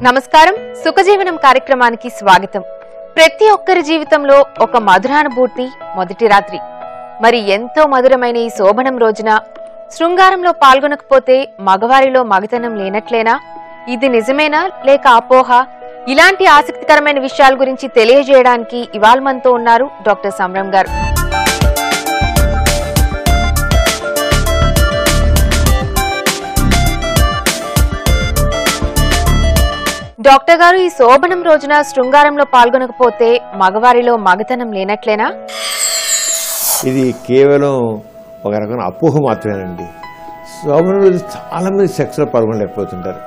నమస్కారం సుఖజీవనం కార్యక్రమానికి స్వాగతం. ప్రతి ఒక్కరి జీవితంలో ఒక మధురానుభూతి మొదటి రాత్రి. మరి ఎంతో మధురమైన ఈ శోభనం రోజున శృంగారంలో పాల్గొనకపోతే మగవారిలో మగతనం లేనట్లేనా? ఇది నిజమేనా లేక అపోహ? ఇలాంటి ఆసక్తికరమైన విషయాల గురించి తెలియజేయడానికి ఇవాళ మనతో ఉన్నారు డాక్టర్ సంబరం గారు. డాక్టర్ గారు, ఈ శోభనం రోజున శృంగారంలో పాల్గొనకపోతే మగవారిలో మగతనం లేనట్లేనా? ఇది కేవలం ఒక రకమైన అపోహ మాత్రమేనండి. శోభనం రోజు చాలామంది సెక్స్లో పాల్గొనలేకపోతుంటారు.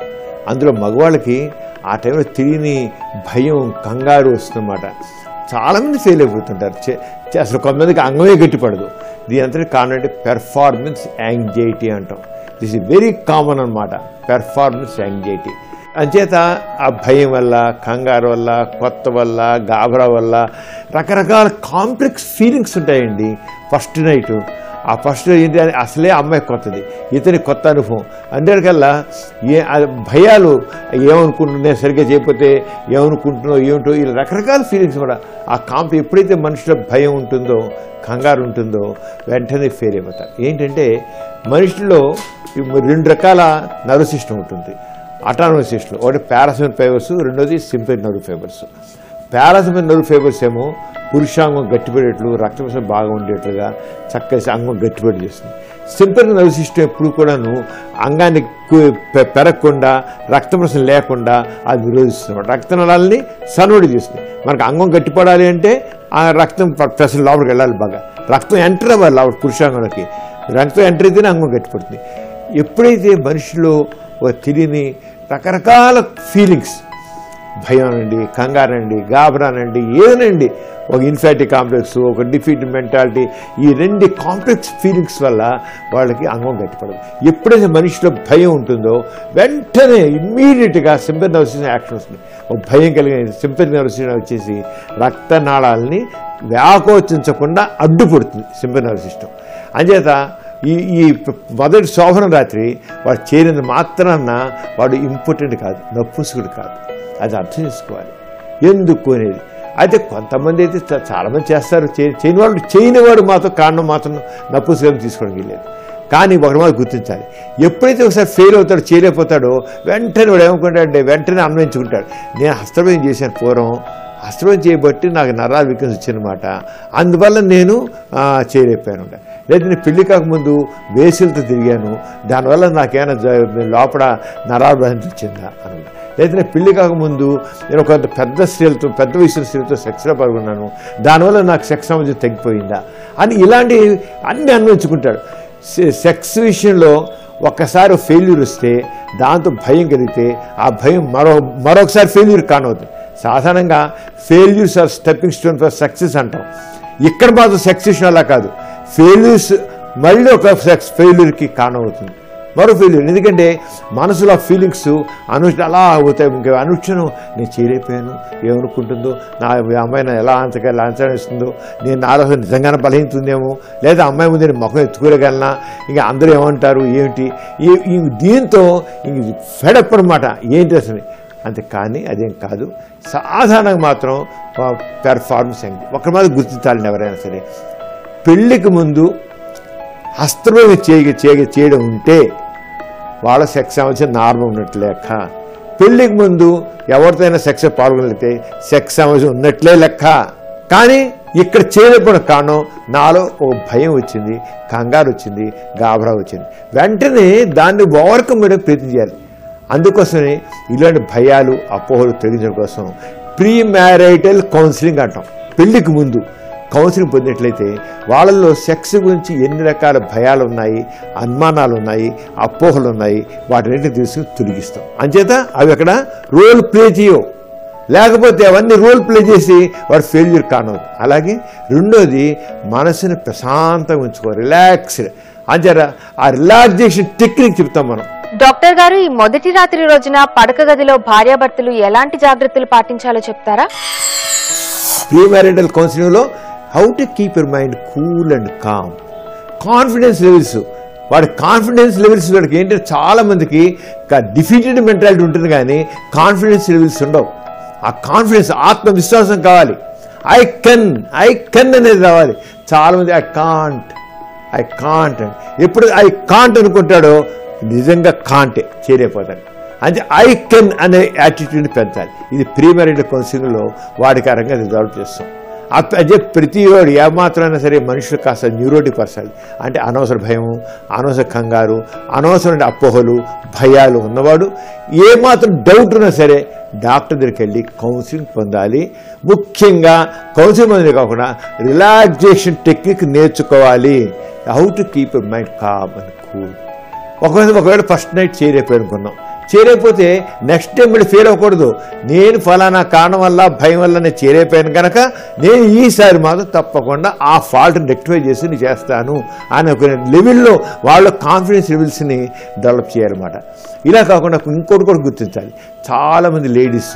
అందులో మగవాళ్ళకి ఆ టైంలో తెలియని భయం, కంగారు వస్తుందన్నమాట. చాలామంది ఫెయిల్ అయిపోతుంటారు. అసలు కొంతమందికి అంగమే గట్టిపడదు. దీని అంతటి కారణం అంటే పెర్ఫార్మెన్స్ యాంగ్జైటీ అంటాం. దిస్ ఇస్ వెరీ కామన్ అన్నమాట, పెర్ఫార్మెన్స్ యాంగ్జైటీ. అంచేత ఆ భయం వల్ల, కంగారు వల్ల, కొత్త వల్ల, గాబరా వల్ల రకరకాల కాంప్లెక్స్ ఫీలింగ్స్ ఉంటాయండి. ఫస్ట్ నైట్, ఆ ఫస్ట్ ఏంటి అని అసలే అమ్మాయి కొత్తది, ఇతని కొత్త అనుభవం, అందరికల్లా భయాలు, ఏమనుకుంటున్నా సరిగ్గా చేయకపోతే ఏమనుకుంటున్నావు ఏమిటో, ఇలా రకరకాల ఫీలింగ్స్ కూడా. ఆ ఎప్పుడైతే మనిషిలో భయం ఉంటుందో, కంగారు ఉంటుందో వెంటనే ఫెయిల్ అయిపోతారు. ఏంటంటే మనిషిలో రెండు రకాల నర్వ్ సిస్టమ్ ఉంటుంది. అటానమస్ సిస్టమ్, ఒకటి పారాసిమన్ ఫైబర్స్, రెండోది సింపథెటిక్ నర్వ్ ఫైబర్స్. పారాసిమన్ నర్వ్ ఫైబర్స్ ఏమో పురుషాంగం గట్టిపడేట్లు, రక్తప్రసరణ బాగా ఉండేట్లుగా చక్కగా అంగం గట్టిపడి చేస్తుంది. సింపథెటిక్ నర్వ్ సిస్టమ్ ఎప్పుడు కూడాను అంగాన్ని పెరగకుండా, రక్తప్రసరణ లేకుండా అది నిరోధిస్తుంది. రక్తనాళాలని సన్నోడి చేస్తుంది. మనకు అంగం గట్టిపడాలి అంటే ఆ రక్తం ప్రసరణ లోపలికి వెళ్ళాలి, బాగా రక్తం ఎంటర్ అవ్వాలి లోపల. పురుషాంగానికి రక్తం ఎంటర్ అయితేనే అంగం గట్టిపడుతుంది. ఎప్పుడైతే మనిషిలో ఒక తెలియని రకరకాల ఫీలింగ్స్, భయం అనండి, కంగారండి, గాబరానండి, ఏదనండి, ఒక ఇన్ఫాక్టీ కాంప్లెక్స్, ఒక డిఫీట్ మెంటాలిటీ, ఈ రెండు కాంప్లెక్స్ ఫీలింగ్స్ వల్ల వాళ్ళకి అంగం గట్టిపడదు. ఎప్పుడైతే మనిషిలో భయం ఉంటుందో వెంటనే ఇమ్మీడియట్గా సింపథెటిక్ నర్వ్ సిస్టమ్ యాక్షన్ వస్తుంది. ఒక భయం కలిగిన సింపథెటిక్ నర్వ్ సిస్టమ్ వచ్చేసి రక్తనాళాలని వ్యాకోచించకుండా అడ్డుపడుతుంది సింపథెటిక్ నర్వ్ సిస్టమ్. అంచేత ఈ మొదటి శోభనం రాత్రి వాడు చేరిన మాత్రాన వాడు ఇంపార్టెంట్ కాదు, నపుంసకుడు కాదు. అది అర్థం చేసుకోవాలి ఎందుకు అనేది. అయితే కొంతమంది అయితే చాలామంది చేస్తారు, చేయని వాడు మాత్రం కారణం మాత్రం నపుంసకులను తీసుకోవడానికి లేదు. కానీ ఒకటి మాత్రం గుర్తించాలి, ఎప్పుడైతే ఒకసారి ఫెయిల్ అవుతాడో, చేయలేకపోతాడో వెంటనే వాడు ఏమనుకుంటాడంటే వెంటనే అన్వయించుకుంటాడు. నేను హస్తమయం చేశాను పూర్వం, హస్తమయం చేయబట్టి నాకు నరాల వీక్నెస్ వచ్చిందన్నమాట, అందువల్ల నేను చేయలేకపోయాను. లేదా నేను పెళ్లి కాకముందు వేసులతో తిరిగాను, దానివల్ల నాకేమైనా లోపల నరాల బాధ వచ్చిందా అని. లేదా నేను పెళ్లి కాకముందు నేను ఒక పెద్ద వయసున్న స్త్రీలతో సెక్స్లో పాల్గొన్నాను, దానివల్ల నాకు సెక్స్ సామర్థ్యం తగ్గిపోయిందా అని ఇలాంటి అన్నీ అన్వయించుకుంటాడు. సెక్స్ విషయంలో ఒక్కసారి ఫెయిల్యూర్ వస్తే దాంతో భయం కలిగితే ఆ భయం మరొకసారి ఫెయిల్యూర్ కానవుతుంది. సాధారణంగా failures are stepping stone for success అంటాం. ఇక్కడ మాత్రం సక్సెస్ అలా కాదు, ఫెయిల్యూర్స్ మళ్ళీ ఒక ఫెయిల్యూర్కి కారణం అవుతుంది, మరో ఫెయిల్యూర్. ఎందుకంటే మనసులో ఆ ఫీలింగ్స్ అలా అవుతాయి. ఇంకా అనుక్షణం నేను చేయలేకపోయాను, ఏమనుకుంటుందో, నా అమ్మాయి నా ఎలా అంచనిస్తుందో, నేను నాలో నిజంగానే బలహీనతుందేమో, లేదా అమ్మాయి ముందు నేను ముఖం ఎత్తుకోగలనా, ఇంకా అందరూ ఏమంటారు ఏమిటి, దీంతో ఇంక ఫెడప్ అనమాట ఏంటి అసలు. అంతే. కానీ అదేం కాదు, సాధారణంగా మాత్రం పెర్ఫార్మెన్స్ అయింది. ఒకరి మీద గుర్తించాలని ఎవరైనా సరే, పెళ్లికి ముందు హస్తమయం చేయడం ఉంటే వాళ్ళ సెక్స్ సామర్థ్యం నార్మల్ ఉన్నట్టు లెక్క. పెళ్లికి ముందు ఎవరితోనైనా సెక్స్ పాల్గొనలేతే సెక్స్ సామర్థ్యం ఉన్నట్లే లెక్క. కానీ ఇక్కడ చేయలేకపోవడం కారణం నాలో ఒక భయం వచ్చింది, కంగారు వచ్చింది, గాబరా వచ్చింది. వెంటనే దాన్ని ఓవర్కమ్ చేయడం ప్రయత్నం చేయాలి. అందుకోసమే ఇలాంటి భయాలు, అపోహలు తొలగించడం కోసం ప్రీ మ్యారైటల్ కౌన్సిలింగ్ అంటాం. పెళ్లికి ముందు కౌన్సిలింగ్ పొందినట్లయితే వాళ్ళల్లో సెక్స్ గురించి ఎన్ని రకాల భయాలు ఉన్నాయి, అనుమానాలు ఉన్నాయి, అపోహలు ఉన్నాయి, వాటిని తీసుకుని తొలగిస్తాం. అంచేత అవి అక్కడ రోల్ ప్లే చేయవు. లేకపోతే అవన్నీ రోల్ ప్లే చేసి వాడు ఫెయిల్యూర్ కానవద్దు. అలాగే రెండోది, మనసుని ప్రశాంతంగా ఉంచుకో, రిలాక్స్డ్. అంచేత ఆ రిలాక్సేషన్ టెక్నిక్ చెప్తాం మనం. డాక్టర్ గారు, ఈ మొదటి రాత్రి రోజున పడక గదిలో భార్యాభర్తలు ఎలాంటి జాగ్రత్తలు పాటించాలో చెప్తారా? ప్రీ మ్యారిటల్ కౌన్సిలింగ్లో how to keep your mind cool and calm, confidence levels వాడి కాన్ఫిడెన్స్ లెవెల్స్ వాడికి ఏంటంటే చాలామందికి డిఫీటెడ్ మెంటాలిటీ ఉంటుంది కానీ కాన్ఫిడెన్స్ లెవెల్స్ ఉండవు. ఆ కాన్ఫిడెన్స్ ఆత్మవిశ్వాసం కావాలి. ఐ కెన్ అనేది రావాలి. చాలామంది ఐ కాంట్ ఎప్పుడు ఐ కాంట్ అనుకుంటాడో నిజంగా కాంటే చేరైపోతాడు. అంటే ఐ కెన్ అనే యాటిట్యూడ్ని పెంచాలి. ఇది ప్రీ మ్యారిటల్ కౌన్సిలింగ్లో వాడికి ఆ రకంగా రిజాల్వ్ చేస్తాం. అదే ప్రతి వాడు ఏమాత్రమైనా సరే మనుషులు కాస్త న్యూరోటిక్ పర్సన్ అంటే అనవసర భయము, అనవసర కంగారు, అనవసరమైన అపోహలు, భయాలు ఉన్నవాడు ఏమాత్రం డౌట్ ఉన్నా సరే డాక్టర్ దగ్గరికి వెళ్ళి కౌన్సిలింగ్ పొందాలి. ముఖ్యంగా కౌన్సిలింగ్ పొందే కాకుండా రిలాక్సేషన్ టెక్నిక్ నేర్చుకోవాలి. How to keep a mind calm and cool. ఒకవేళ ఫస్ట్ నైట్ చేరైపోయి అనుకున్నాం, చేరైపోతే నెక్స్ట్ టైం మళ్ళీ ఫెయిల్ అవ్వకూడదు. నేను ఫలానా కారణం వల్ల భయం వల్ల నేను చేరైపోయాను కనుక నేను ఈసారి మాత్రం తప్పకుండా ఆ ఫాల్ట్ని రెక్టిఫై చేసి నేను చేస్తాను అని ఒక లెవెల్లో వాళ్ళ కాన్ఫిడెన్స్ లెవెల్స్ని డెవలప్ చేయాలన్నమాట. ఇలా కాకుండా ఇంకోటి కూడా గుర్తించాలి. చాలామంది లేడీస్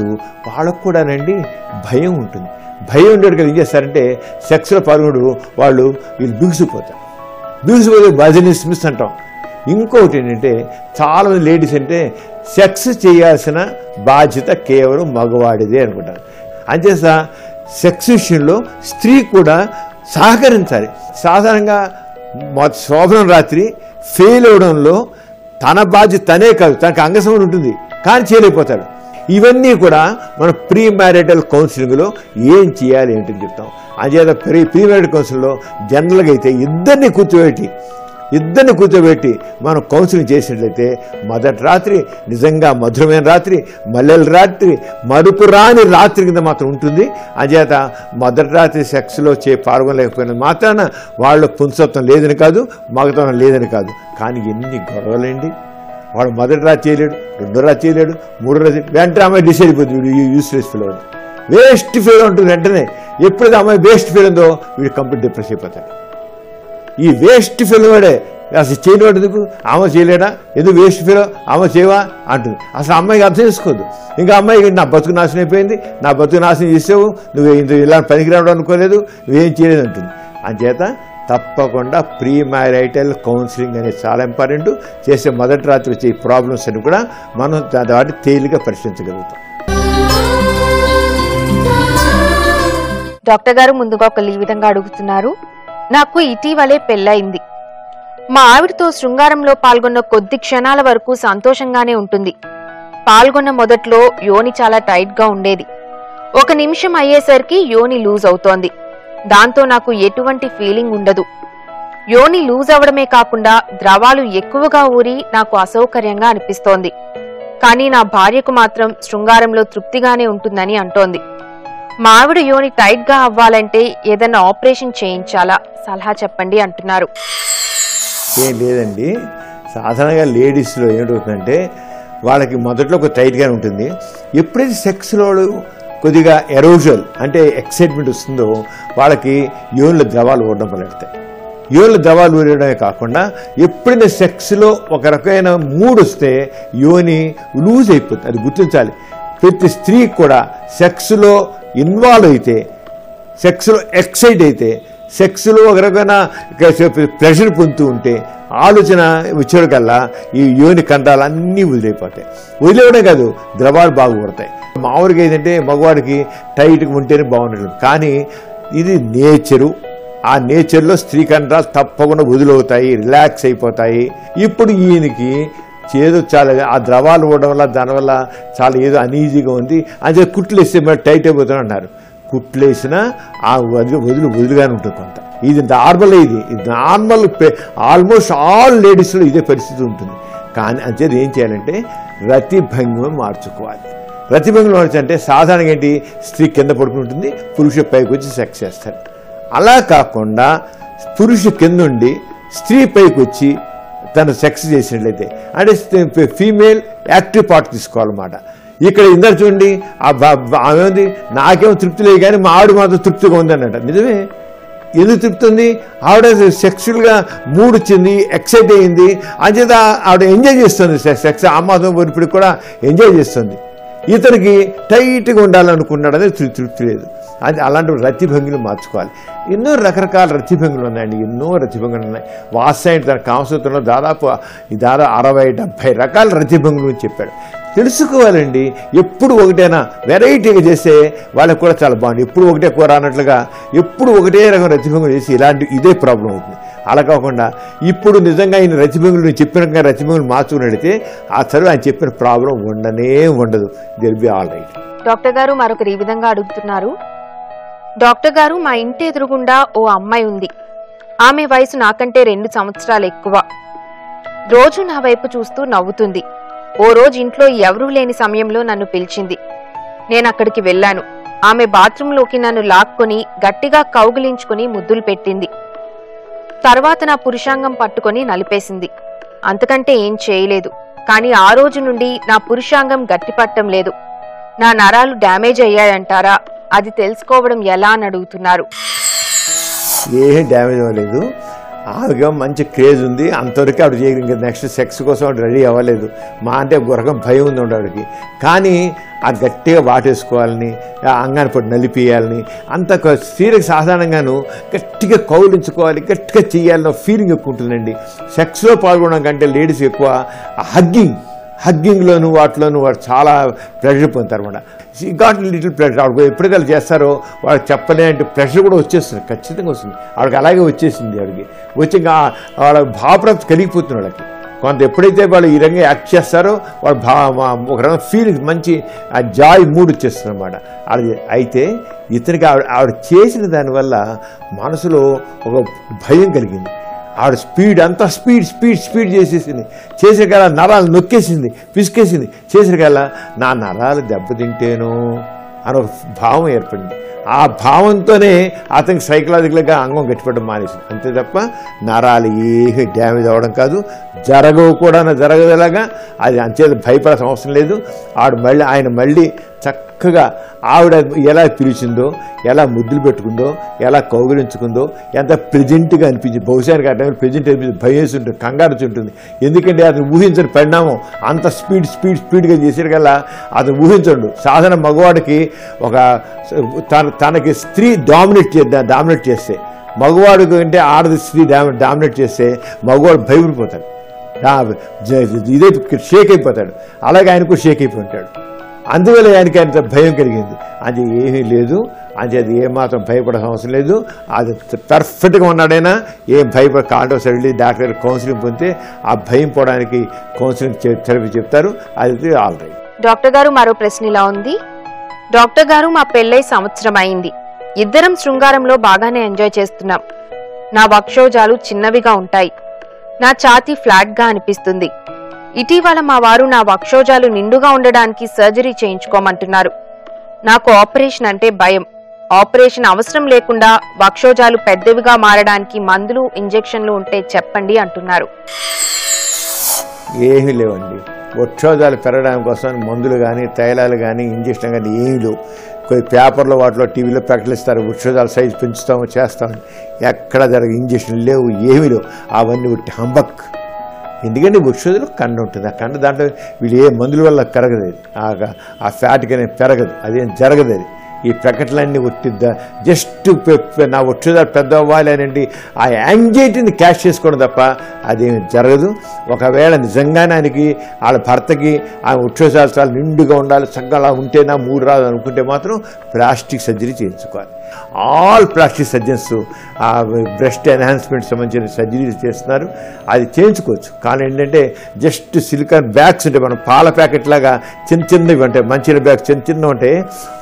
వాళ్ళకు కూడానండి భయం ఉంటుంది. భయం ఉండేది కదా ఏం చేస్తారంటే సెక్స్లో పాల్గొనడు వాళ్ళు వీళ్ళు బిగుసిపోతారు. బాజనీ స్మిత్ అంటాం. ఇంకొకటి ఏంటంటే చాలామంది లేడీస్ అంటే సెక్స్ చేయాల్సిన బాధ్యత కేవలం మగవాడిదే అనుకుంటారు. అంచేత సెక్స్ విషయంలో స్త్రీ కూడా సహకరించాలి. సాధారణంగా శోభనం రాత్రి ఫెయిల్ అవడంలో తన బాధ్యత తనే కాదు, తనకు అంగసమం ఉంటుంది కానీ చేయలేకపోతాడు. ఇవన్నీ కూడా మన ప్రీ మ్యారిటల్ కౌన్సిలింగ్లో ఏం చేయాలి ఏంటని చెప్తాం. అంచేత ప్రీ మ్యారిటల్ కౌన్సిలింగ్లో జనరల్గా అయితే ఇద్దరిని కూర్చోబెట్టి మనం కౌన్సిలింగ్ చేసినట్లయితే మొదటి రాత్రి నిజంగా మధురమైన రాత్రి, మల్లెల రాత్రి, మరుపు రాని రాత్రి కింద మాత్రం ఉంటుంది. అంచేత మొదటి రాత్రి సెక్స్లో పాల్గొనలేకపోయిన మాత్రాన వాళ్ళ పుంసత్వం లేదని కాదు, మగతనం లేదని కాదు. కానీ ఎన్ని గొడవలండి. వాడు మొదటి రాత్రి చేయలేడు, రెండో రాత్రి చేయలేడు, మూడో రాత్రి వెంటనే అమ్మాయి డిసైడ్ అయిపోతుంది వీడు యూస్లెస్ ఫీల్ అవుతుంది, వేస్ట్ ఫీల్ ఉంటుంది. వెంటనే ఎప్పుడైతే అమ్మాయి వేస్ట్ ఫీల్ ఉందో వీడు కంప్లీట్ డిప్రెస్ అయిపోతాడు. ఈ వేస్ట్ ఫీల్ వాడే అసలు చేయనివాడు ఎందుకు, ఆమె చేయలేడా, ఎందుకు వేస్ట్ ఫీల్ ఆమె చేయవా అంటుంది. అసలు అమ్మాయికి అర్థం చేసుకోదు. ఇంకా అమ్మాయికి నా బతుకు నాశనం అయిపోయింది, నా బతుకు నాశనం చేసావు, నువ్వు ఇంత ఇలా పనికిరావడం అనుకోలేదు, నువ్వేం చేయలేదు అంటుంది. అంచేత తప్పకుండా ప్రీ మ్యారిటల్ కౌన్సిలింగ్ అనేది చాలా ఇంపార్టెంట్. చేసే మొదటి రాత్రి వచ్చే ఈ ప్రాబ్లమ్స్ అని కూడా మనం వాటిని తేలిగా పరిష్కరించగలుగుతాం. డాక్టర్ గారు ముందుగా ఈ విధంగా అడుగుతున్నారు. నాకు ఇటీవలే పెళ్ళయింది. మా ఆవిడతో శృంగారంలో పాల్గొన్న కొద్ది క్షణాల వరకు సంతోషంగానే ఉంటుంది. పాల్గొన్న మొదట్లో యోని చాలా టైట్ గా ఉండేది. 1 నిమిషం అయ్యేసరికి యోని లూజ్ అవుతోంది. దాంతో నాకు ఎటువంటి ఫీలింగ్ ఉండదు. యోని లూజ్ అవడమే కాకుండా ద్రవాలు ఎక్కువగా ఊరి నాకు అసౌకర్యంగా అనిపిస్తోంది. కానీ నా భార్యకు మాత్రం శృంగారంలో తృప్తిగానే ఉంటుందని అంటోంది. మా ఆవిడ యోని టైట్ గా అవ్వాలంటే ఏదైనా ఆపరేషన్ చేయించాలా, సలహా చెప్పండి అంటున్నారు. ఏం లేదండి, సాధారణంగా లేడీస్లో ఏమిటవుతుందంటే వాళ్ళకి మొదట్లో ఒక టైట్గానే ఉంటుంది. ఎప్పుడైతే సెక్స్లో కొద్దిగా ఎరోజల్ అంటే ఎక్సైట్మెంట్ వస్తుందో వాళ్ళకి యోనిలో ద్రవాలు ఊడడం మొదలెడతాయి. యోనిలో ద్రవాలు ఊరడమే కాకుండా ఎప్పుడైనా సెక్స్లో ఒక రకమైన మూడ్ వస్తే యోని లూజ్ అయిపోతుంది. అది గుర్తించాలి. ప్రతి స్త్రీ కూడా సెక్స్లో ఇన్వాల్వ్ అయితే, సెక్స్లో ఎక్సైట్ అయితే, సెక్స్లో ఒక రకమైన ప్రెషర్ పొందుతూ ఉంటే ఆలోచన వచ్చేకల్లా ఈ యోని కండాలు అన్నీ వదిలేపోతాయి. వదిలేవడం కాదు, ద్రవాలు బాగుపడతాయి. మామూలుగా ఏంటంటే మగవాడికి టైట్గా ఉంటేనే బాగుంటుంది. కానీ ఇది నేచరు. ఆ నేచర్లో స్త్రీ కండాలు తప్పకుండా వదిలవుతాయి, రిలాక్స్ అయిపోతాయి. ఇప్పుడు ఈయనకి ఏదో చాలా ఆ ద్రవాలు ఇవ్వడం వల్ల దానివల్ల చాలా ఏదో అనీజీగా ఉంది. అంటే కుట్లు వేస్తే మరి టైట్ అయిపోతాను అన్నారు. కుట్లు వేసినా ఆ వదిలిగానే ఉంటుంది కొంత. ఇది నార్మల్. ఇది నార్మల్. ఆల్మోస్ట్ ఆల్ లేడీస్లో ఇదే పరిస్థితి ఉంటుంది. కానీ అంచేది ఏం చేయాలంటే రతిభంగిమ మార్చుకోవాలి. రతిభంగిమ మార్చంటే సాధారణంగా ఏంటి, స్త్రీ కింద పడుకుంటుంది, పురుషుడు పైకి వచ్చి సెక్స్ చేస్తారు. అలా కాకుండా పురుషుడు కింద ఉండి స్త్రీ పైకి వచ్చి తను సెక్స్ చేసినట్లయితే అంటే ఫీమేల్ యాక్టివ్ పార్ట్ తీసుకోవాలన్నమాట. ఇక్కడ ఇందరు చూడండి, ఆమె ఉంది నాకేమో తృప్తి లేదు కానీ మా ఆవిడ మాత్రం తృప్తిగా ఉందన్నట. నిజమే. ఎందుకు తృప్తి ఉంది? ఆవిడ సెక్సువల్గా మూడ్ వచ్చింది, ఎక్సైట్ అయ్యింది. అంచేత ఆవిడ ఎంజాయ్ చేస్తుంది సెక్స్. ఆ మాత్రం ఇప్పుడు కూడా ఎంజాయ్ చేస్తుంది. ఇతనికి టైట్గా ఉండాలనుకున్నాడు అనేది తృప్తి లేదు. అది అలాంటి రతిభంగిలు మార్చుకోవాలి. ఎన్నో రకరకాల రతిభంగులు ఉన్నాయండి, ఎన్నో రతిభంగులు ఉన్నాయి. వాత్సాయనుడు తన కామసూత్రంలో దాదాపు 60-70 రకాల రతిభంగులు చెప్పాడు. తెలుసుకోవాలండి. ఎప్పుడు ఒకటేనా వెరైటీగా చేస్తే వాళ్ళకి కూడా చాలా బాగుంది. ఎప్పుడు ఒకటే కూర అన్నట్లుగా ఎప్పుడు ఒకటే రకం రతిభంగులు చేసి ఇదే ప్రాబ్లం అవుతుంది. అలా కాకుండా ఇప్పుడు నిజంగా ఆయన రతిభంగులు నేను చెప్పిన రతిభంగులు మార్చుకున్నట్టయితే ఆ తర్వాత ఆయన చెప్పిన ప్రాబ్లం ఉండదు. They'll be all right. Doctor గారు మరొకరు ఈ విధంగా అడుగుతున్నారు. డాక్టర్ గారు, మా ఇంటి ఎదురుగుండా ఓ అమ్మాయి ఉంది. ఆమె వయసు నాకంటే 2 సంవత్సరాలు ఎక్కువ. రోజు నా వైపు చూస్తూ నవ్వుతుంది. ఓ రోజు ఇంట్లో ఎవరూ లేని సమయంలో నన్ను పిలిచింది. నేనక్కడికి వెళ్లాను. ఆమె బాత్రూంలోకి నన్ను లాక్కొని గట్టిగా కౌగిలించుకుని ముద్దులు పెట్టింది. తర్వాత నా పురుషాంగం పట్టుకొని నలిపేసింది. అంతకంటే ఏం చేయలేదు. కానీ ఆ రోజు నుండి నా పురుషాంగం గట్టిపట్టం లేదు. నా నరాలు డ్యామేజ్ అయ్యాయంటారా? అది తెలుసుకోవడం ఎలా అని అడుగుతున్నారు. ఏం డ్యామేజ్ అవ్వలేదు. ఆవిడగా మంచి క్రేజ్ ఉంది. అంతవరకు ఆవిడ చేయగలి, ఇంకా నెక్స్ట్ సెక్స్ కోసం ఆవిడ రెడీ అవ్వలేదు. మా అంటే గురకం భయం ఉంది ఆవిడకి. కానీ అది గట్టిగా వాటేసుకోవాలని, అంగాన్ని పట్టు నలిపియాలని, అంత స్త్రీలకు సాధారణంగాను గట్టిగా కౌలించుకోవాలి, గట్టిగా చేయాలన్న ఫీలింగ్ ఎక్కువ ఉంటుందండి. సెక్స్లో పాల్గొనడం కంటే లేడీస్ ఎక్కువ హగ్గింగ్లోను వాటిలోనూ వాడు చాలా ప్రెషర్ పొందుతారు అన్నమాట. Got little pressure. ఆవిడ ఎప్పటికల్లా చేస్తారో వాళ్ళకి చెప్పలేని ప్రెషర్ కూడా వచ్చేస్తుంది, ఖచ్చితంగా వస్తుంది. ఆవిడకి అలాగే వచ్చేసింది. ఆవిడకి వచ్చి వాళ్ళ భావప్రాప్తి కలిగిపోతుంది వాళ్ళకి. కొంత ఎప్పుడైతే వాళ్ళు ఈ రంగా యాక్ట్ చేస్తారో వాళ్ళు ఒక రకం ఫీలింగ్, మంచి ఆ జాయ్ మూడ్ వచ్చేస్తుంది అన్నమాట. అది అయితే ఇతనికి ఆవిడ చేసిన దానివల్ల మనసులో ఒక భయం కలిగింది. ఆవిడ స్పీడ్ అంతా స్పీడ్ చేసేకల్లా నరాలు నొక్కేసింది, పిసికేసింది. చేసేకల్లా నా నరాలు దెబ్బతింటేను అని ఒక భావం ఏర్పడింది. ఆ భావంతోనే అతనికి సైకలాజికల్గా అంగం గట్టిపడడం మానేసింది. అంతే తప్ప నరాలు ఏమీ డ్యామేజ్ అవ్వడం కాదు, జరగవు కూడా, జరగదేలాగా. అది అంచేది భయపడాల్సిన అవసరం లేదు. ఆయన మళ్ళీ చక్కగా ఆవిడ ఎలా పిలిచిందో, ఎలా ముద్దులు పెట్టుకుందో, ఎలా కౌగిలించుకుందో, ఎంత ప్రెజెంట్గా అనిపించింది. బహుశా ఆ టైంలో ప్రెజెంట్ అనిపించింది, భయం వేసి ఉంటుంది, కంగారు వచ్చి ఉంటుంది. ఎందుకంటే అతను ఊహించని పరిణామం. అంత స్పీడ్గా చేసేకల్లా అతను ఊహించండు. సాధారణ మగవాడికి తనకి స్త్రీ డామినేట్ చేస్తే, మగవాడికి అంటే ఆడది స్త్రీ డామినేట్ చేస్తే మగవాడు భయపడిపోతాడు, ఇదే షేక్ అయిపోతాడు. అలాగే ఆయన కూడా షేక్ అయిపోయి ఉంటాడు. అందువల్ల ఆయనకి అంత భయం కలిగింది. అది ఏమీ లేదు. అది ఏమాత్రం భయపడాల్సిన అవసరం లేదు. అది పర్ఫెక్ట్గా ఉన్నాడైనా ఏం కాంటోస్ వెళ్ళి డాక్టర్ గారు కౌన్సిలింగ్ పొందితే ఆ భయం పోవడానికి కౌన్సిలింగ్ థెరపీ చెప్తారు. అది ఆల్ రైట్. డాక్టర్ గారు మరో ప్రశ్న ఇలా ఉంది. డాక్టర్ గారు, మా పెళ్ళై సంవత్సరం అయింది. ఇద్దరం శృంగారంలో బాగానే ఎంజాయ్ చేస్తున్నాం. నా వక్షోజాలు చిన్నవిగా ఉంటాయి. నా ఛాతీ ఫ్లాట్గా అనిపిస్తుంది. ఇటీవల మా వారు నా వక్షోజాలు నిండుగా ఉండడానికి సర్జరీ చేయించుకోమంటున్నారు. నాకు ఆపరేషన్ అంటే భయం. ఆపరేషన్ అవసరం లేకుండా వక్షోజాలు పెద్దవిగా మారడానికి మందులు, ఇంజెక్షన్లు ఉంటే చెప్పండి అంటున్నారు. ఏమీ లేవండి. వక్షోజాలు పెరగడానికి కోసం మందులు కానీ, తైలాలు కానీ, ఇంజక్షన్ కానీ ఏమీ లేవు. కొన్ని పేపర్లో వాటిలో టీవీలో ప్రకటిస్తారు, వృక్షోజాల సైజు పెంచుతాము చేస్తామని. ఎక్కడ జరగ ఇంజక్షన్లు లేవు, ఏమీ లేవు. అవన్నీ ఒకటి హంబక్. ఎందుకంటే వృక్షోజాలు కండ ఉంటుంది. ఆ కండ దాంట్లో వీళ్ళు ఏ మందుల వల్ల పెరగదు. ఆ ఫ్యాట్కి అనేది పెరగదు, అదేం జరగదు. అది ఈ ప్రకటనలన్నీ ఒట్టిద్దా జస్ట్ నా వృక్షోజాలు పెద్ద అవ్వాలి అనండి ఆ యాంగ్జైటీని క్యాష్ చేసుకోవడం తప్ప అదేమి జరగదు. ఒకవేళ నిజంగానే ఆయనకి వాళ్ళ భర్తకి ఆ వృక్షోజాలు చాలా నిండుగా ఉండాలి, చక్కగా అలా ఉంటేనా 3 రాదు అనుకుంటే మాత్రం ప్లాస్టిక్ సర్జరీ చేయించుకోవాలి. ఆల్ ప్లాస్టిక్ సర్జన్స్ ఆ బ్రెస్ట్ ఎన్హాన్స్మెంట్ సంబంధించిన సర్జరీస్ చేస్తున్నారు, అది చేయించుకోవచ్చు. కానీ ఏంటంటే జస్ట్ సిలికాన్ బ్యాగ్స్ ఉంటాయి, మనం పాల ప్యాకెట్ లాగా చిన్నవి ఉంటాయి, మంచినీళ్ళ బ్యాగ్స్ చిన్న ఉంటాయి.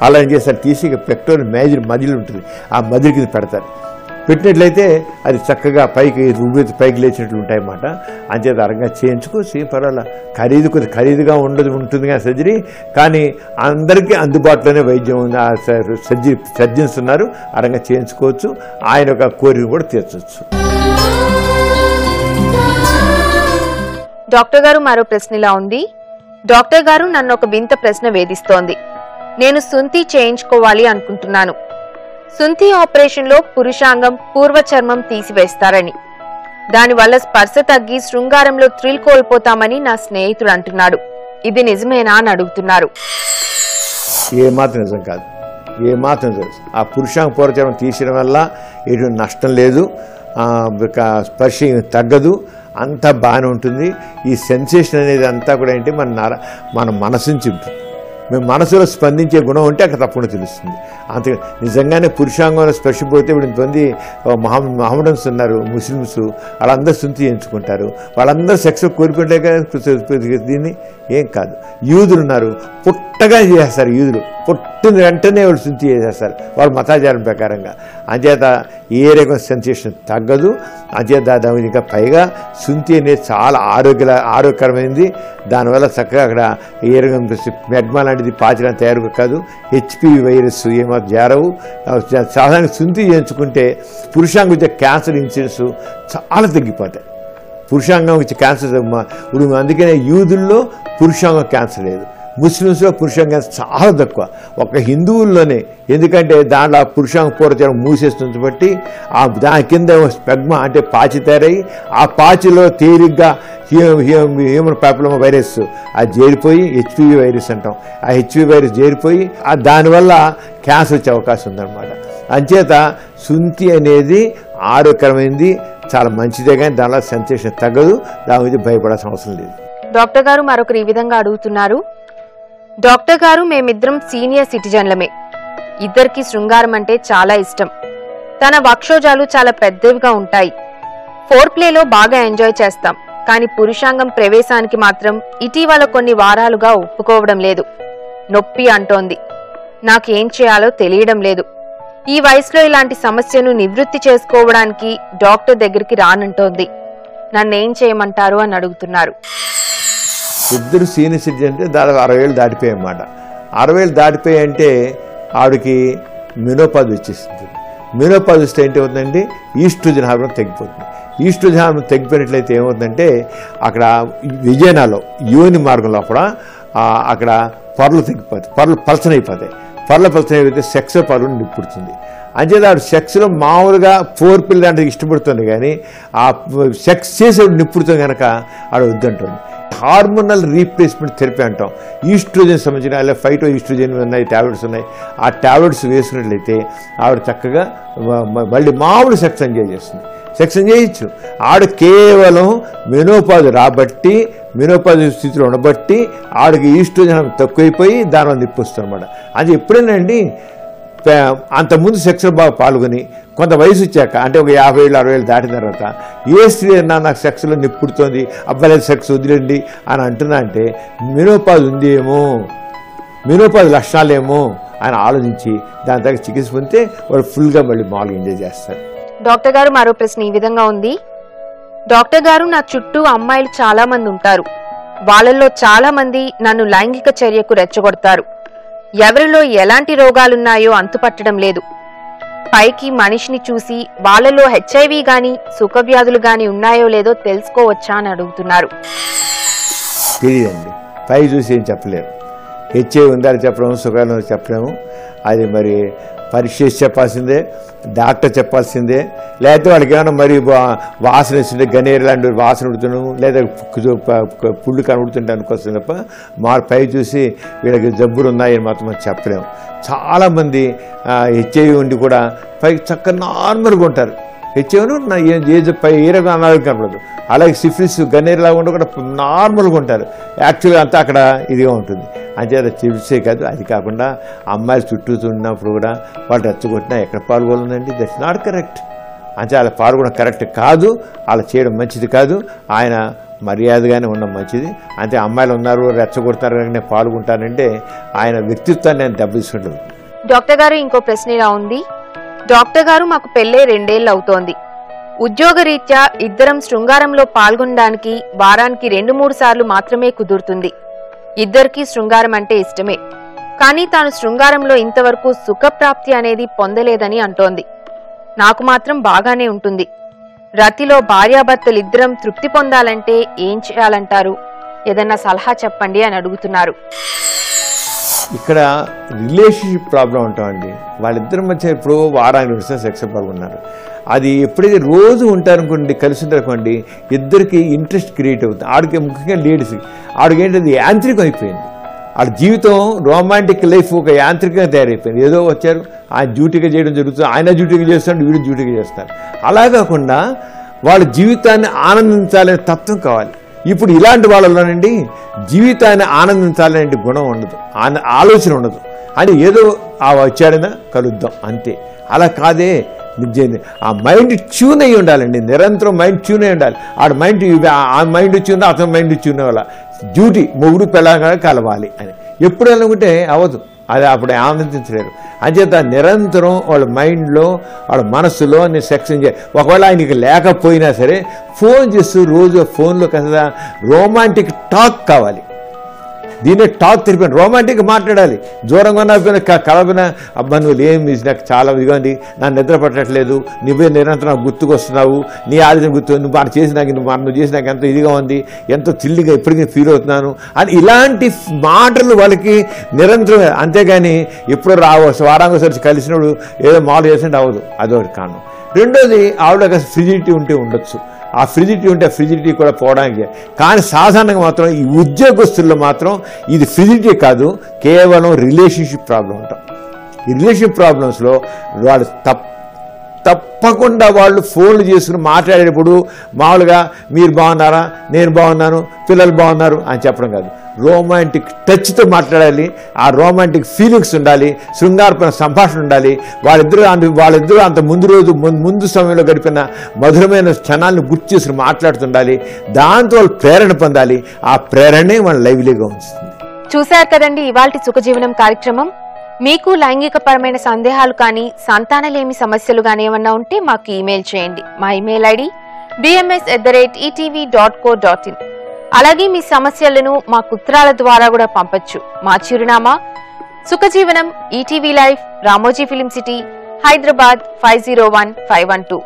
అలా ఏం చేస్తారు, తీసి పెక్టోరియల్ మజిల్ ఉంటుంది, ఆ మజిల్ కింద పెడతారు. పెట్టినట్లయితే అది చక్కగా పైకి లేచినట్లు ఉంటాయి అన్నమాట. అంచేత అరంగా చేయించుకోవచ్చు, ఏం పర్వాలేదు. ఖరీదుగా ఉంటుంది కానీ సర్జరీ, కానీ అందరికీ అందుబాటులోనే వైద్యం ఉంది. ఆ సర్జన్స్ ఉన్నారు, అరంగా చేయించుకోవచ్చు. ఆయన ఒక కోరిక కూడా తీర్చవచ్చు. డాక్టర్ గారు మరో ప్రశ్న ఇలా ఉంది. డాక్టర్ గారు, నన్ను ఒక వింత ప్రశ్న వేధిస్తోంది. నేను సుంతి చేయించుకోవాలి అనుకుంటున్నాను. సుంతి ఆపరేషన్లో పురుషాంగం, పూర్వచర్మం తీసివేస్తారని, దానివల్ల స్పర్శ తగ్గి శృంగారంలో థ్రిల్ కోల్పోతామని నా స్నేహితుడు అంటున్నాడు. ఇది నిజమేనా అని అడుగుతున్నారు. ఏమాత్రం నిజం కాదు. ఏమాత్రం తెలుసు. ఆ పురుషాంగ పూర్వచర్మం తీసేయడం వల్ల ఎటువంటి నష్టం లేదు, స్పర్శ తగ్గదు, అంతా బాగానే ఉంటుంది. ఈ సెన్సేషన్ అనేది అంతా కూడా ఏంటి మన మనసు నుంచి ఉంటుంది. మేము మనసులో స్పందించే గుణం ఉంటే అక్కడ తప్పకుండా తెలుస్తుంది. అంతే నిజంగానే పురుషాంగంలో స్పర్శ పోతే ఇప్పుడు ఇంతమంది మహమ్మడన్స్ ఉన్నారు, ముస్లిమ్స్, వాళ్ళందరూ శుద్ధి చేయించుకుంటారు, వాళ్ళందరూ సెక్స్ కోరుకుంటే కదా దీన్ని ఏం కాదు. యూదులు ఉన్నారు, పుట్టగా చేస్తారు, యూదులు పుట్టిన వెంటనే వాళ్ళు శుద్ధి చేసేస్తారు వాళ్ళ మతాచారం ప్రకారంగా. అంచేత ఏ రకం సెన్సేషన్ తగ్గదు. అంచేత ఇంకా పైగా శుద్ధి అనేది చాలా ఆరోగ్యకరమైనది. దానివల్ల చక్కగా అక్కడ ఏ రకం మెగ్మా లాంటిది పాచడం తయారు కాదు, హెచ్పివి వైరస్ ఏమాత్రం చేరవు. సాధారణ శుద్ధి చేయించుకుంటే పురుషాంగం వచ్చే క్యాన్సర్ ఇన్సిడెంట్స్ చాలా తగ్గిపోతాయి. పురుషాంగం వచ్చే క్యాన్సర్ ఇప్పుడు అందుకనే యూదుల్లో పురుషాంగం క్యాన్సర్ లేదు, ముస్లిమ్స్లో పురుషాంగ క్యాన్సర్ చాలా తక్కువ. ఒక హిందువుల్లోనే, ఎందుకంటే దాంట్లో పురుషాంగ పూర్వచర్మం మూసేస్తుంది బట్టి దాని కింద స్పెగ్మా అంటే పాచి తయారయ్యి ఆ పాచిలో తేలిగ్గా హ్యూమన్ పాపులోమా వైరస్ అది చేరిపోయి హెచ్పివి వైరస్ అంటాం, ఆ హెచ్పివి వైరస్ చేరిపోయి దానివల్ల క్యాన్సర్ వచ్చే అవకాశం ఉందన్నమాట. అంచేత శుంఠి అనేది ఆరోగ్యకరమైనది, చాలా మంచిదే, కానీ దానిలో సెన్సేషన్ తగ్గదు, దాని మీద భయపడాల్సిన అవసరం లేదు. డాక్టర్ గారు మరొకరు ఈ విధంగా అడుగుతున్నారు. డాక్టర్ గారు, మేమిద్దరం సీనియర్ సిటిజన్లమే, ఇద్దరికి శృంగారం అంటే చాలా ఇష్టం. తన వక్షోజాలు చాలా పెద్దవిగా ఉంటాయి, ఫోర్ ప్లేలో బాగా ఎంజాయ్ చేస్తాం. కానీ పురుషాంగం ప్రవేశానికి మాత్రం ఇటీవల కొన్ని వారాలుగా ఒప్పుకోవడం లేదు, నొప్పి అంటోంది. నాకేం చేయాలో తెలియడం లేదు. ఈ వయసులో ఇలాంటి సమస్యను నివృత్తి చేసుకోవడానికి డాక్టర్ దగ్గరికి రానంటోంది. నన్నేం చేయమంటారు అని అడుగుతున్నారు. ఇద్దరు సీనియర్ సిటిజన్ అంటే దాదాపు 60 ఏళ్ళు దాటిపోయాయి అన్నమాట. 60 ఏళ్ళు దాటిపోయాయి అంటే ఆవిడకి మెనోపాజ్ వచ్చేస్తుంది. మెనోపాజ్ వస్తే ఏంటి అవుతుందండి, ఈస్ట్రోజన్ హార్మోన్ తగ్గిపోతుంది. ఈస్ట్రోజన్ హార్మోన్ తగ్గిపోయినట్లయితే ఏమవుతుందంటే అక్కడ విజయనాలో యోని మార్గంలో అక్కడ పొరలు తగ్గిపోతాయి, పొరలు పలచనైపోతాయి. పలచనైపోతే సెక్స్ పరువుని నిప్పుడుతుంది. అంచేత ఆవిడ సెక్స్లో మామూలుగా ఫోర్ పిల్లలు అంటే ఇష్టపడుతుంది, కానీ ఆ సెక్స్ చేసేవాడు నిప్పుడుతుంది కనుక ఆవిడ వద్దంటుంది. హార్మోనల్ రీప్లేస్మెంట్ థెరపీ అంటాం. ఈస్ట్రోజన్ సంబంధించిన అలా ఫైటో ఈస్ట్రోజన్ ఉన్నాయి, టాబ్లెట్స్ ఉన్నాయి. ఆ టాబ్లెట్స్ వేసుకున్నట్లయితే ఆవిడ చక్కగా మళ్ళీ మామూలు సెక్స్ ఎంజాయ్ చేస్తుంది. సెక్స్ ఎంజాయ్ చేయొచ్చు. ఆవిడ కేవలం మెనోపాజ్ రాబట్టి, మెనోపాజ్ స్థితిలో ఉండబట్టి ఆవిడకి ఈస్ట్రోజన్ తక్కువైపోయి దానివల్ల నిప్పు వస్తుంది అనమాట. అది ఎప్పుడైనా అండి అంతకుముందు సెక్స్లో బాగా పాల్గొని కొంత వయసు వచ్చాక, అంటే ఒక 50 ఏళ్ళు 60 ఏళ్ళు దాటిన తర్వాత ఏ స్త్రీ అన్నా నాకు సెక్స్లో నిప్పుడుతోంది, అబ్బాయిల సెక్స్ వదిలేండి అని అంటున్నా అంటే మెనోపాజ్ ఉంది ఏమో, మెనోపాజ్ లక్షణాలేమో అని ఆలోచించి దాని దగ్గర చికిత్స పొందితే వాళ్ళు ఫుల్గా మళ్ళీ మామూలుగా ఎంజాయ్ చేస్తారు. డాక్టర్ గారు, మరో ప్రశ్న ఈ విధంగా ఉంది. డాక్టర్ గారు, నా చుట్టూ అమ్మాయిలు చాలా మంది ఉంటారు. వాళ్ళల్లో చాలా మంది నన్ను లైంగిక చర్యకు రెచ్చగొడతారు. ఎవరిలో ఎలాంటి రోగాలున్నాయో అంతుపట్టడం లేదు. పైకి మనిషిని చూసి వాళ్ళలో హెచ్ఐవి గాని సుఖవ్యాధులు గాని ఉన్నాయో లేదో తెలుసుకోవచ్చా అని అడుగుతున్నారు. తెలియదండి, పై చూసి ఏం చెప్పలేరు. హెచ్ఐవి ఉందని చెప్పలేము, సుఖాలు చెప్పలేము. అది మరి పరీక్ష చేసి చెప్పాల్సిందే, డాక్టర్ చెప్పాల్సిందే. లేకపోతే వాళ్ళకి ఏమైనా మరి వాసన వేస్తుంటే గనేరు లాంటి వాసన ఉడుతున్నాము, లేదా పుళ్ళు కనబడుతుంటే అనుకోవచ్చు తప్ప మా పై చూసి వీళ్ళకి జబ్బులు ఉన్నాయని మాత్రం మనం చెప్పలేము. చాలామంది హెచ్ఐవి ఉండి కూడా పైకి చక్కగా నార్మల్గా ఉంటారు. హెచ్ఐవిను ఏ రకం అనారోగ్యం కనపడదు. అలాగే సిఫిలిస్ గన్నేరులాగా ఉండి కూడా నార్మల్గా ఉంటారు. యాక్చువల్గా అంతా అక్కడ ఇదిగా ఉంటుంది. అంచేత చికిత్సే కాదు, అది కాకుండా అమ్మాయిలు చుట్టూ ఉన్నప్పుడు కూడా వాళ్ళు రెచ్చగొట్టినా ఎక్కడ పాల్గొనండి, దట్స్ నాట్ కరెక్ట్. అంటే అలా పాల్గొనడం కరెక్ట్ కాదు, అలా చేయడం మంచిది కాదు. ఆయన మర్యాదగానే ఉండడం మంచిది. అంటే అమ్మాయిలు ఉన్నారు రెచ్చగొడతారు కనుక నేను పాల్గొంటానంటే ఆయన వ్యక్తిత్వాన్ని నేను దెబ్బతీసుకుంటుంది. డాక్టర్ గారు, ఇంకో ప్రశ్న ఇలా ఉంది. డాక్టర్ గారు, మాకు పెళ్ళే 2 ఏళ్ళు అవుతోంది. ఉద్యోగరీత్యా ఇద్దరం శృంగారంలో పాల్గొనడానికి వారానికి 2-3 సార్లు మాత్రమే కుదురుతుంది. ఇద్దరికీ శృంగారం అంటే ఇష్టమే, కానీ తాను శృంగారంలో ఇంతవరకు సుఖప్రాప్తి అనేది పొందలేదని అంటోంది. నాకు మాత్రం బాగానే ఉంటుంది. రతిలో భార్యాభర్తలిద్దరం తృప్తి పొందాలంటే ఏం చేయాలంటారు? ఏదన్నా సలహా చెప్పండి అని అడుగుతున్నారు. ఇక్కడ రిలేషన్షిప్ ప్రాబ్లం ఉంటామండి. వాళ్ళిద్దరి మధ్య ఇప్పుడు వారానికి 2 సార్లు సెక్స్ పాల్గొన్నారు. అది ఎప్పుడైతే రోజు ఉంటారనుకోండి, కలిసి ఉంటారనుకోండి, ఇద్దరికి ఇంట్రెస్ట్ క్రియేట్ అవుతుంది. ఆడికి ముఖ్యంగా లేడీస్కి ఆడికి ఏంటది యాంత్రికం అయిపోయింది. వాళ్ళ జీవితం రొమాంటిక్ లైఫ్ ఒక యాంత్రికంగా తయారైపోయింది. ఏదో వచ్చారు ఆయన డ్యూటీగా చేయడం జరుగుతుంది, ఆయన డ్యూటీగా చేస్తాడు, వీడు డ్యూటీగా చేస్తారు. అలా కాకుండా వాళ్ళ జీవితాన్ని ఆనందించాలనే తత్వం కావాలి. ఇప్పుడు ఇలాంటి వాళ్ళలోనండి జీవితాన్ని ఆనందించాలనే గుణం ఉండదు, ఆలోచన ఉండదు. అని ఏదో వచ్చాడైనా కలుద్దాం అంతే. అలా కాదే, ఆ మైండ్ ట్యూన్ అయ్యి ఉండాలండి, నిరంతరం మైండ్ ట్యూన్ అయ్యి ఉండాలి. ఆ మైండ్ ట్యూన్ అతని మైండ్ ట్యూన్ వల్ల డ్యూటీ మొగుడు పెళ్ళగా కలవాలి అని ఎప్పుడు అనుకుంటే అవ్వదు, అది అప్పుడు ఆనందించలేరు. అంచేత నిరంతరం వాళ్ళ మైండ్లో వాళ్ళ మనస్సులో సెక్స్ ఎంజాయ్. ఒకవేళ ఆయనకి లేకపోయినా సరే ఫోన్ చేస్తూ రోజు ఫోన్లో కదా రొమాంటిక్ టాక్ కావాలి. దీన్నే టాక్ తెలిపాను, రొమాంటిక్ మాట్లాడాలి. దూరంగా ఉన్న కలపిన అబ్బా నువ్వు ఏమి నాకు చాలా ఇదిగా ఉంది, నా నిద్ర పట్టట్లేదు, నువ్వే నిరంతరం గుర్తుకొస్తున్నావు, నీ ఆలోచన గుర్తు, నువ్వు మనం నువ్వు చేసి నాకు ఎంతో ఇదిగా ఉంది, ఎంతో థ్రిల్గా ఇప్పటికీ ఫీల్ అవుతున్నాను అని ఇలాంటి మాటలు వాళ్ళకి నిరంతరం. అంతేగాని ఎప్పుడో వారాంగోసారి కలిసినప్పుడు ఏదో మామూలు చేసినట్టు అవ్వదు, అదొకటి కారణం. రెండోది ఆవిడ ఫ్రిజిడిటీ ఉంటే ఉండొచ్చు, ఆ ఫ్రిజిడిటీ ఉంటే ఫ్రిజిడిటీ కూడా పోవడానికి. కానీ సాధారణంగా మాత్రం ఈ ఉద్యోగస్తుల్లో మాత్రం ఇది ఫ్రిజిడిటీ కాదు, కేవలం రిలేషన్షిప్ ప్రాబ్లం ఉంటాం. ఈ రిలేషన్షిప్ ప్రాబ్లమ్స్లో వాళ్ళు తప్పకుండా వాళ్ళు ఫోన్లు చేసుకుని మాట్లాడేటప్పుడు మామూలుగా మీరు బాగున్నారా, నేను బాగున్నాను, పిల్లలు బాగున్నారు అని చెప్పడం కాదు, రొమాంటిక్ టచ్తో మాట్లాడాలి. ఆ రొమాంటిక్ ఫీలింగ్స్ ఉండాలి, శృంగారపూర్ణ సంభాషణ ఉండాలి. వాళ్ళిద్దరూ అంత ముందు సమయంలో గడిపిన మధురమైన క్షణాలను గుర్తు చేసుకుని మాట్లాడుతుండాలి. దాంతో వాళ్ళు ప్రేరణ పొందాలి. ఆ ప్రేరణే మన లైవ్లీగా ఉంచుతుంది. చూశారు కదండి ఇవాల్టి సుఖజీవనం కార్యక్రమం. మీకు లైంగికపరమైన సందేహాలు కానీ సంతానలేమి సమస్యలు కానీ ఏమన్నా ఉంటే మాకు ఈమెయిల్ చేయండి. మా ఈమెయిల్ ఐడి bms@etv.co.in. అలాగే మీ సమస్యలను మా ఉత్తరాల ద్వారా కూడా పంపొచ్చు. మా చిరునామా Sukhajeevanam, ETV life, Ramoji film city, Hyderabad 501512.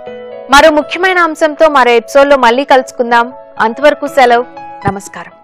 మరో ముఖ్యమైన అంశంతో మరో ఎపిసోడ్లో మళ్ళీ కలుసుకుందాం. అంతవరకు సెలవు, నమస్కారం.